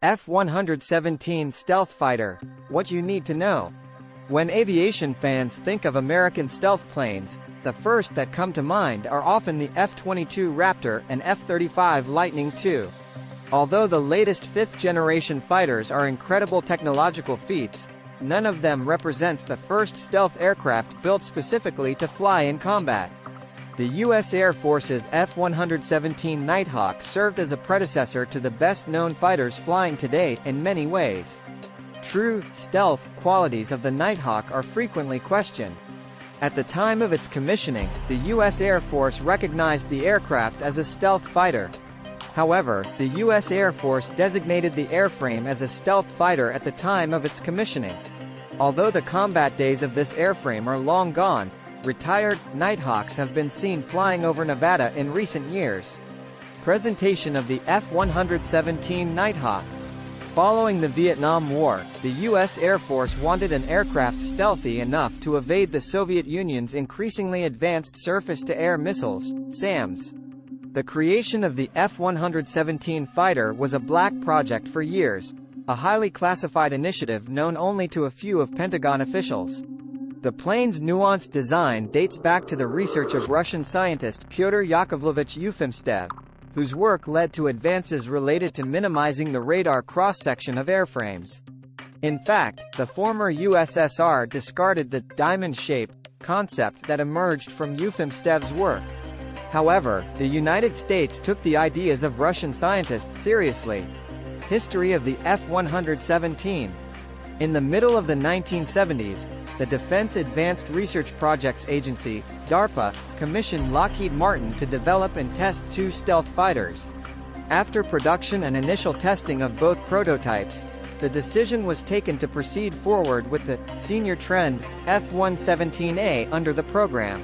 F-117 stealth fighter. What you need to know. When aviation fans think of American stealth planes, the first that come to mind are often the F-22 Raptor and F-35 Lightning II. Although the latest fifth-generation fighters are incredible technological feats, none of them represents the first stealth aircraft built specifically to fly in combat. The U.S. Air Force's F-117 Nighthawk served as a predecessor to the best-known fighters flying to date in many ways. True stealth qualities of the Nighthawk are frequently questioned. At the time of its commissioning, the U.S. Air Force recognized the aircraft as a stealth fighter. However, the U.S. Air Force designated the airframe as a stealth fighter at the time of its commissioning. Although the combat days of this airframe are long gone, retired Nighthawks have been seen flying over Nevada in recent years. Presentation of the F-117 Nighthawk. Following the Vietnam War, the U.S. Air Force wanted an aircraft stealthy enough to evade the Soviet Union's increasingly advanced surface-to-air missiles, SAMs. The creation of the F-117 fighter was a black project for years, a highly classified initiative known only to a few of Pentagon officials. The plane's nuanced design dates back to the research of Russian scientist Pyotr Yakovlevich Ufimstev, whose work led to advances related to minimizing the radar cross-section of airframes. In fact, the former USSR discarded the diamond shape concept that emerged from Ufimstev's work. However, the United States took the ideas of Russian scientists seriously. History of the F-117. In the middle of the 1970s, the Defense Advanced Research Projects Agency, DARPA, commissioned Lockheed Martin to develop and test two stealth fighters. After production and initial testing of both prototypes, the decision was taken to proceed forward with the Senior Trend F-117A under the program.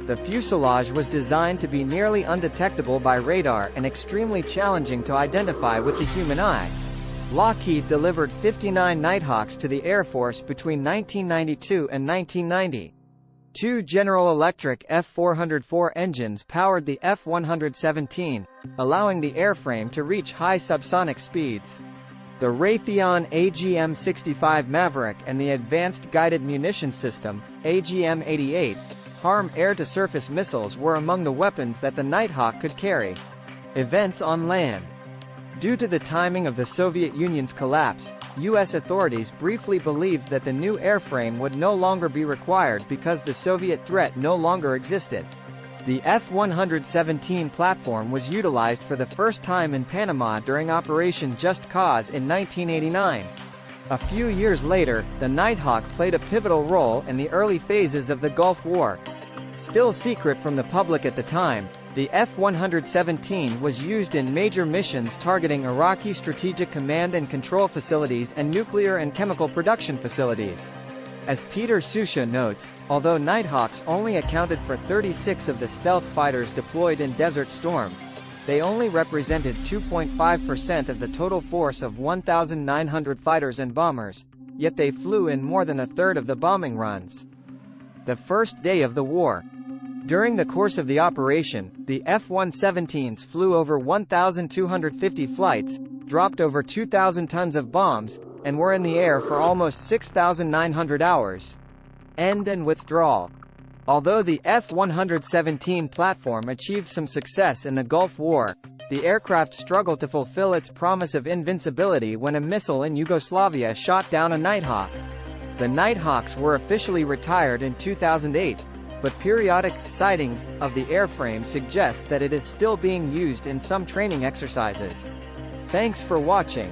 The fuselage was designed to be nearly undetectable by radar and extremely challenging to identify with the human eye. Lockheed delivered 59 Nighthawks to the Air Force between 1992 and 1990. Two General Electric F-404 engines powered the F-117, allowing the airframe to reach high subsonic speeds. The Raytheon AGM-65 Maverick and the Advanced Guided Munition System, AGM-88, HARM air-to-surface missiles were among the weapons that the Nighthawk could carry. Events on land. Due to the timing of the Soviet Union's collapse, U.S. authorities briefly believed that the new airframe would no longer be required because the Soviet threat no longer existed. The F-117 platform was utilized for the first time in Panama during Operation Just Cause in 1989. A few years later, the Nighthawk played a pivotal role in the early phases of the Gulf War. Still secret from the public at the time, the F-117 was used in major missions targeting Iraqi strategic command and control facilities and nuclear and chemical production facilities. As Peter Susha notes, although Nighthawks only accounted for 36 of the stealth fighters deployed in Desert Storm, they only represented 2.5% of the total force of 1,900 fighters and bombers, yet they flew in more than a third of the bombing runs. The first day of the war. During the course of the operation, the F-117s flew over 1,250 flights, dropped over 2,000 tons of bombs, and were in the air for almost 6,900 hours. End and withdrawal. Although the F-117 platform achieved some success in the Gulf War, the aircraft struggled to fulfill its promise of invincibility when a missile in Yugoslavia shot down a Nighthawk. The Nighthawks were officially retired in 2008. But periodic sightings of the airframe suggest that it is still being used in some training exercises. Thanks for watching.